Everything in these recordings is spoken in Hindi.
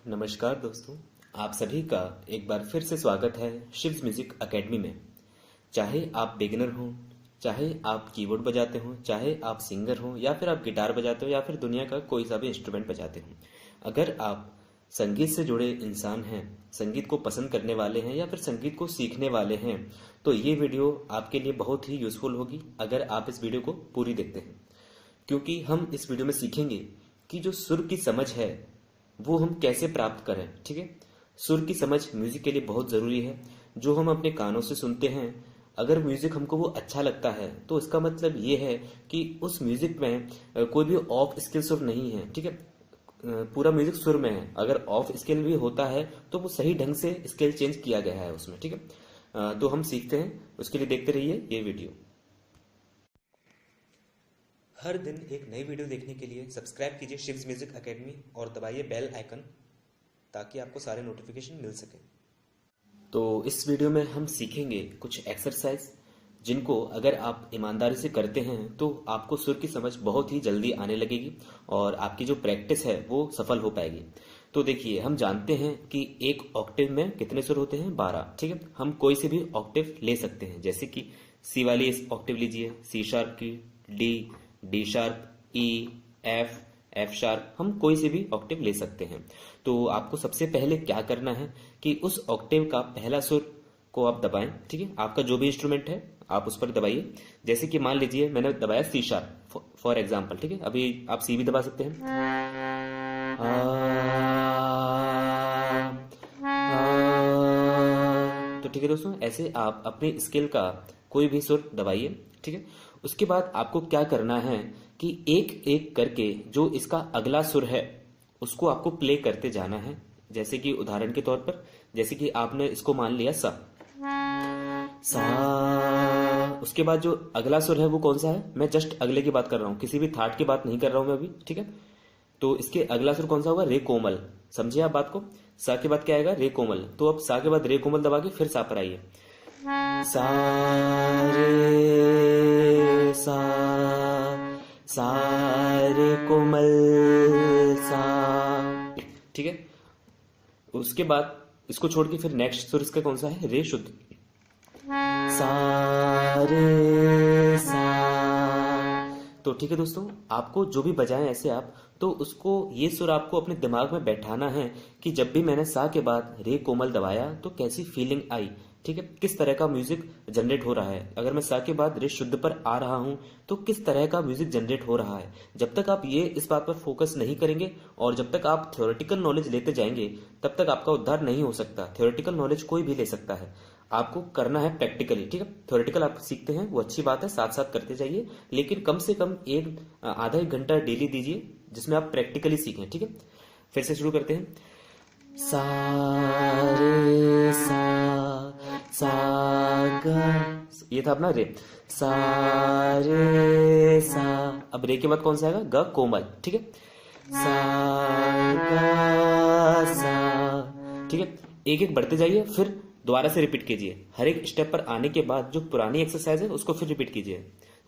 नमस्कार दोस्तों, आप सभी का एक बार फिर से स्वागत है शिव्स म्यूजिक एकेडमी में। चाहे आप बिगिनर हों, चाहे आप कीबोर्ड बजाते हों, चाहे आप सिंगर हों या फिर आप गिटार बजाते हो या फिर दुनिया का कोई सा भी इंस्ट्रूमेंट बजाते हों, अगर आप संगीत से जुड़े इंसान हैं, संगीत को पसंद करने वाले हैं या फिर संगीत को सीखने वाले हैं, तो ये वीडियो आपके लिए बहुत ही यूज़फुल होगी अगर आप इस वीडियो को पूरी देखते हैं। क्योंकि हम इस वीडियो में सीखेंगे कि जो सुर की समझ है वो हम कैसे प्राप्त करें। ठीक है, सुर की समझ म्यूजिक के लिए बहुत ज़रूरी है। जो हम अपने कानों से सुनते हैं, अगर म्यूजिक हमको वो अच्छा लगता है तो इसका मतलब ये है कि उस म्यूजिक में कोई भी ऑफ स्केल सुर नहीं है। ठीक है, पूरा म्यूजिक सुर में है। अगर ऑफ स्केल भी होता है तो वो सही ढंग से स्केल चेंज किया गया है उसमें। ठीक है, तो हम सीखते हैं, उसके लिए देखते रहिए ये वीडियो। हर दिन एक नई वीडियो देखने के लिए सब्सक्राइब कीजिए शिव्स म्यूजिक एकेडमी और दबाइए बेल आइकन ताकि आपको सारे नोटिफिकेशन मिल सके। तो इस वीडियो में हम सीखेंगे कुछ एक्सरसाइज जिनको अगर आप ईमानदारी से करते हैं तो आपको सुर की समझ बहुत ही जल्दी आने लगेगी और आपकी जो प्रैक्टिस है वो सफल हो पाएगी। तो देखिए, हम जानते हैं कि एक ऑक्टेव में कितने सुर होते हैं? 12। ठीक है, हम कोई से भी ऑक्टेव ले सकते हैं, जैसे कि सी वाली इस ऑक्टेव लीजिए, सी शार्प की, डी, डी शार्प, ई, एफ, एफ शार्प, हम कोई से भी ऑक्टेव ले सकते हैं। तो आपको सबसे पहले क्या करना है कि उस ऑक्टेव का पहला सुर को आप दबाएं। ठीक है, आपका जो भी इंस्ट्रूमेंट है आप उस पर दबाइए। जैसे कि मान लीजिए मैंने दबाया सी शार्प फॉर एग्जाम्पल। ठीक है, अभी आप सी भी दबा सकते हैं। तो ठीक है दोस्तों, ऐसे आप अपने स्केल का कोई भी सुर दबाइए। ठीक है, उसके बाद आपको क्या करना है कि एक एक करके जो इसका अगला सुर है उसको आपको प्ले करते जाना है। जैसे कि उदाहरण के तौर पर, जैसे कि आपने इसको मान लिया सा, सा, उसके बाद जो अगला सुर है वो कौन सा है? मैं जस्ट अगले की बात कर रहा हूँ, किसी भी थाट की बात नहीं कर रहा हूं मैं अभी। ठीक है, तो इसके अगला सुर कौन सा होगा? रे कोमल। समझे आप बात को? सा के बाद क्या आएगा? रे कोमल। तो अब सा के बाद रे कोमल दबा के फिर सा पर आइए। सा रे सा, सा रे कोमल सा। ठीक है, उसके बाद इसको छोड़ के फिर नेक्स्ट सुर इसका कौन सा है? रे शुद्ध। सा रे सा। तो ठीक है दोस्तों, आपको जो भी बजाएं ऐसे आप, तो उसको ये सुर आपको अपने दिमाग में बैठाना है कि जब भी मैंने सा के बाद रे कोमल दबाया तो कैसी फीलिंग आई। ठीक है, किस तरह का म्यूजिक जनरेट हो रहा है। अगर मैं सा के बाद रे शुद्ध पर आ रहा हूं तो किस तरह का म्यूजिक जनरेट हो रहा है। जब तक आप ये इस बात पर फोकस नहीं करेंगे और जब तक आप थ्योरेटिकल नॉलेज लेते जाएंगे तब तक आपका उद्धार नहीं हो सकता। थ्योरेटिकल नॉलेज कोई भी ले सकता है, आपको करना है प्रैक्टिकली। ठीक है, थ्योरेटिकल आप सीखते हैं वो अच्छी बात है, साथ साथ करते जाइए, लेकिन कम से कम एक आधा एक घंटा डेली दीजिए जिसमें आप प्रैक्टिकली सीखें। ठीक है, फिर से शुरू करते हैं। सा रे सा गा, ये था अपना रे। सा रे सा, अब रे के बाद कौन सा आएगा? ग कोमल। ठीक है, सा गा सा। ठीक है, एक एक बढ़ते जाइए, फिर दोबारा से रिपीट कीजिए। हर एक स्टेप पर आने के बाद जो पुरानी एक्सरसाइज है उसको फिर रिपीट कीजिए,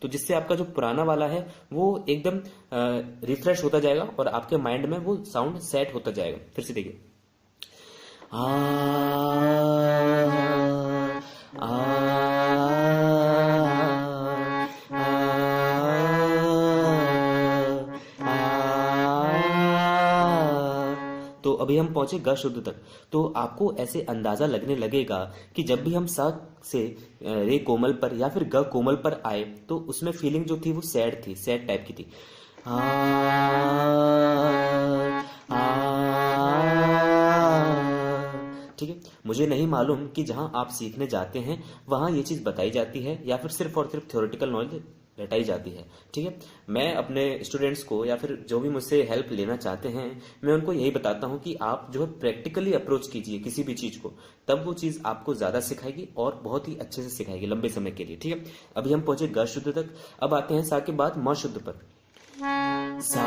तो जिससे आपका जो पुराना वाला है वो एकदम रिफ्रेश होता जाएगा और आपके माइंड में वो साउंड सेट होता जाएगा। फिर से देखिए। आ आ तो अभी हम पहुंचे ग शुद्ध तक। तो आपको ऐसे अंदाजा लगने लगेगा कि जब भी हम सा से रे कोमल पर या फिर ग कोमल पर आए तो उसमें फीलिंग जो थी वो सैड थी, सैड टाइप की थी। आ, ठीक है, मुझे नहीं मालूम कि जहां आप सीखने जाते हैं वहां ये चीज बताई जाती है या फिर सिर्फ और सिर्फ थ्योरेटिकल नॉलेज रटाई जाती है। ठीक है, मैं अपने स्टूडेंट्स को या फिर जो भी मुझसे हेल्प लेना चाहते हैं मैं उनको यही बताता हूं कि आप जो है प्रैक्टिकली अप्रोच कीजिए किसी भी चीज को, तब वो चीज आपको ज्यादा सिखाएगी और बहुत ही अच्छे से सिखाएगी लंबे समय के लिए। ठीक है, अभी हम पहुंचे ग शुद्ध तक। अब आते हैं सा के बाद म शुद्ध पर। सा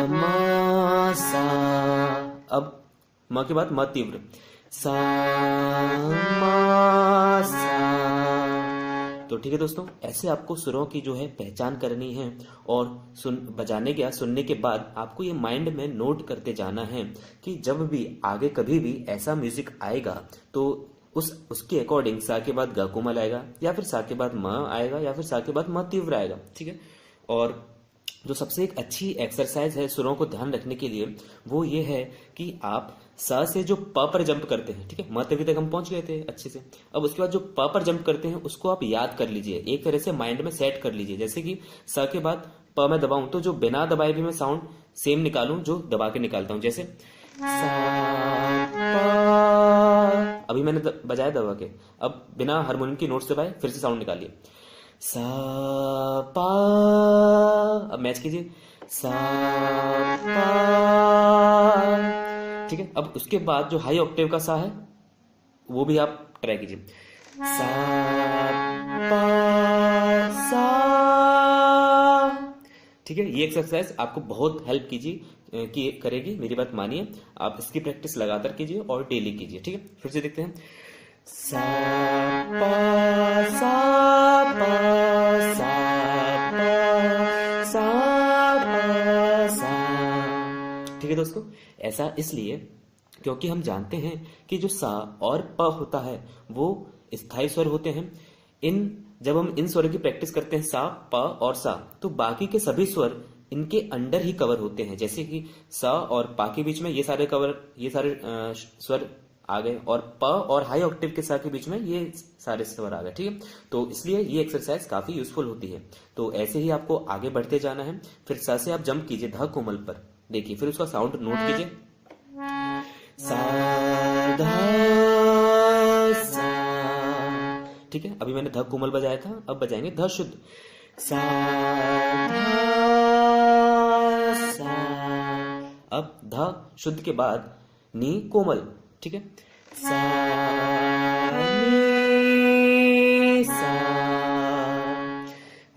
म सा, अब म के बाद म तीव्र। सा म सा, तो ठीक है दोस्तों, ऐसे आपको सुरों की जो है पहचान करनी है और सुनने के बाद आपको ये माइंड में नोट करते जाना है कि जब भी आगे कभी भी ऐसा म्यूजिक आएगा तो उसके अकॉर्डिंग सा के बाद ग कोमल आएगा, या फिर सा के बाद म आएगा, या फिर सा के बाद म तीव्र आएगा। ठीक है। और जो सबसे एक अच्छी एक्सरसाइज है सुरों को ध्यान रखने के लिए वो ये है कि आप सा से जो प पर जंप करते हैं, ठीक है, म तभी तक हम पहुंच गए थे अच्छे से। अब उसके बाद जो प पर जंप करते हैं उसको आप याद कर लीजिए, एक तरह से माइंड में सेट कर लीजिए। जैसे कि सा के बाद प मैं दबाऊं तो जो बिना दबाए भी मैं साउंड सेम निकालूं जो दबा के निकालता हूं। जैसे सा पा, अभी मैंने बजाया दबा के, अब बिना हारमोनियम की नोट्स दबाए फिर से साउंड निकालिए सा पा। अब मैच कीजिए सा पा। ठीक है। अब उसके बाद जो हाई ऑक्टेव का सा है वो भी आप ट्राई कीजिए सा पा सा। ठीक है। ये एक्सरसाइज आपको बहुत हेल्प करेगी, मेरी बात मानिए। आप इसकी प्रैक्टिस लगातार कीजिए और डेली कीजिए। ठीक है। फिर से देखते हैं सा पा सा पा सा पा सा पा सा। ठीक है दोस्तों, ऐसा इसलिए क्योंकि हम जानते हैं कि जो सा और प होता है वो स्थायी स्वर होते हैं। जब हम इन स्वरों की प्रैक्टिस करते हैं सा प और सा, तो बाकी के सभी स्वर इनके अंडर ही कवर होते हैं। जैसे कि सा और पा के बीच में ये सारे स्वर आ गए, और प और हाई ऑक्टेव के सा के बीच में ये सारे स्वर आ गए। ठीक है। तो इसलिए ये एक्सरसाइज काफी यूजफुल होती है। तो ऐसे ही आपको आगे बढ़ते जाना है। फिर सा से आप जंप कीजिए ध कोमल पर, देखिए, फिर उसका साउंड नोट कीजिए सा ध सा। ठीक है। अभी मैंने ध कोमल बजाया था, अब बजाएंगे ध शुद्ध सा ध सा। अब ध शुद्ध के बाद नी कोमल। ठीक है। सा नी सा।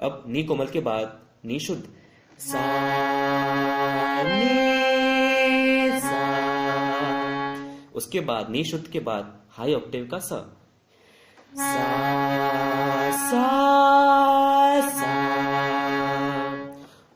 अब नी कोमल के बाद नी शुद्ध सा नी सा। उसके बाद नी शुद्ध के बाद हाई ऑक्टेव का सा सा सा सा।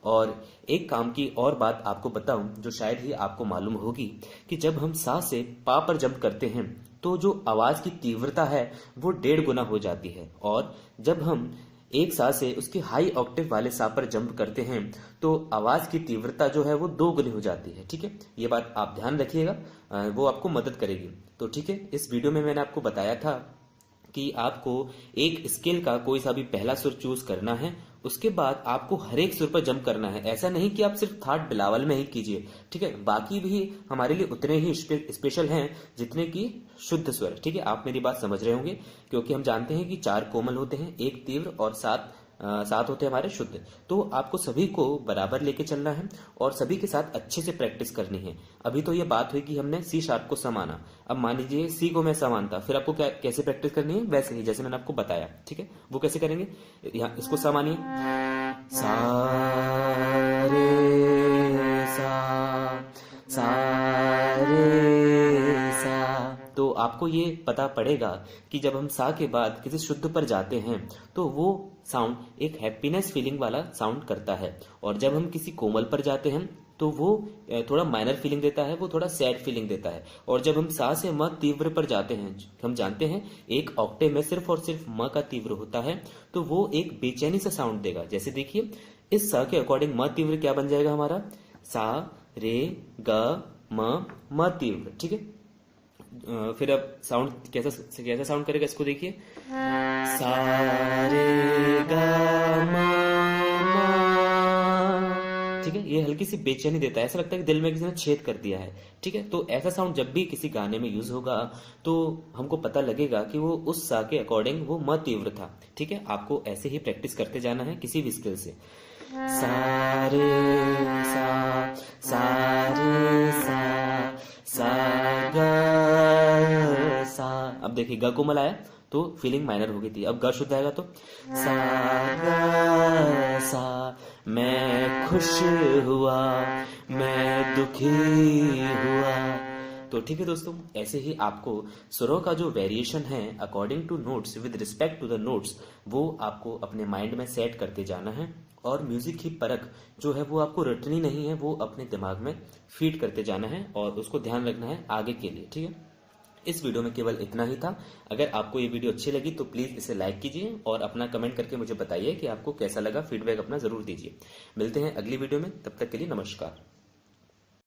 और एक काम की और बात आपको बताऊं जो शायद ही आपको मालूम होगी कि जब हम सा से पा पर जंप करते हैं तो जो आवाज की तीव्रता है वो 1.5 गुना हो जाती है, और जब हम एक सा से उसके हाई ऑक्टेव वाले सा पर जंप करते हैं तो आवाज की तीव्रता जो है वो 2 गुनी हो जाती है। ठीक है। ये बात आप ध्यान रखिएगा, वो आपको मदद करेगी। तो ठीक है, इस वीडियो में मैंने आपको बताया था कि आपको एक स्केल का कोई सा भी पहला सुर चूज करना है, उसके बाद आपको हर एक सुर पर जंप करना है। ऐसा नहीं कि आप सिर्फ थर्ड बिलावल में ही कीजिए। ठीक है। बाकी भी हमारे लिए उतने ही स्पेशल हैं जितने की शुद्ध स्वर। ठीक है। आप मेरी बात समझ रहे होंगे, क्योंकि हम जानते हैं कि 4 कोमल होते हैं, 1 तीव्र और 7 होते हैं हमारे शुद्ध। तो आपको सभी को बराबर लेके चलना है और सभी के साथ अच्छे से प्रैक्टिस करनी है। अभी तो ये बात हुई कि हमने सी शार्प को समाना। अब मान लीजिए सी को मैं समानता, फिर आपको कैसे प्रैक्टिस करनी है, वैसे ही जैसे मैंने आपको बताया। ठीक है। वो कैसे करेंगे, यहाँ इसको समानिए सा रे सा रे सा। तो आपको ये पता पड़ेगा कि जब हम सा के बाद किसी शुद्ध पर जाते हैं तो वो साउंड एक हैप्पीनेस फीलिंग वाला साउंड करता है, और जब हम किसी कोमल पर जाते हैं तो वो थोड़ा माइनर फीलिंग देता है, वो थोड़ा सैड फीलिंग देता है। और जब हम सा से म तीव्र पर जाते हैं, हम जानते हैं एक ऑक्टेव में सिर्फ और सिर्फ म का तीव्र होता है, तो वो एक बेचैनी सा साउंड देगा। जैसे देखिए, इस सा के अकॉर्डिंग म तीव्र क्या बन जाएगा हमारा, सा रे ग म तीव्र। ठीक है। फिर अब साउंड कैसा साउंड करेगा, इसको देखिए सा रे ग म। ठीक है। ये हल्की सी बेचैनी देता है, ऐसा लगता है कि दिल में किसी ने छेद कर दिया है। ठीक है। तो ऐसा साउंड जब भी किसी गाने में यूज होगा तो हमको पता लगेगा कि वो उस सा के अकॉर्डिंग वो म तीव्र था। ठीक है। आपको ऐसे ही प्रैक्टिस करते जाना है किसी भी स्किल से। सा रे सा रे सा ग सा। अब देखिए ग कोमल आया तो फीलिंग माइनर हो गई थी, अब ग शुद्ध आएगा तो सा ग सा। मैं खुश हुआ, मैं दुखी हुआ। तो ठीक है दोस्तों, ऐसे ही आपको सुरों का जो वेरिएशन है according to notes with respect to the notes, वो आपको अपने माइंड में सेट करते जाना है। और म्यूजिक की परख जो है वो आपको रटनी नहीं है, वो अपने दिमाग में फीड करते जाना है और उसको ध्यान रखना है आगे के लिए। ठीक है, इस वीडियो में केवल इतना ही था। अगर आपको ये वीडियो अच्छी लगी तो प्लीज़ इसे लाइक कीजिए और अपना कमेंट करके मुझे बताइए कि आपको कैसा लगा। फीडबैक अपना ज़रूर दीजिए। मिलते हैं अगली वीडियो में, तब तक के लिए नमस्कार।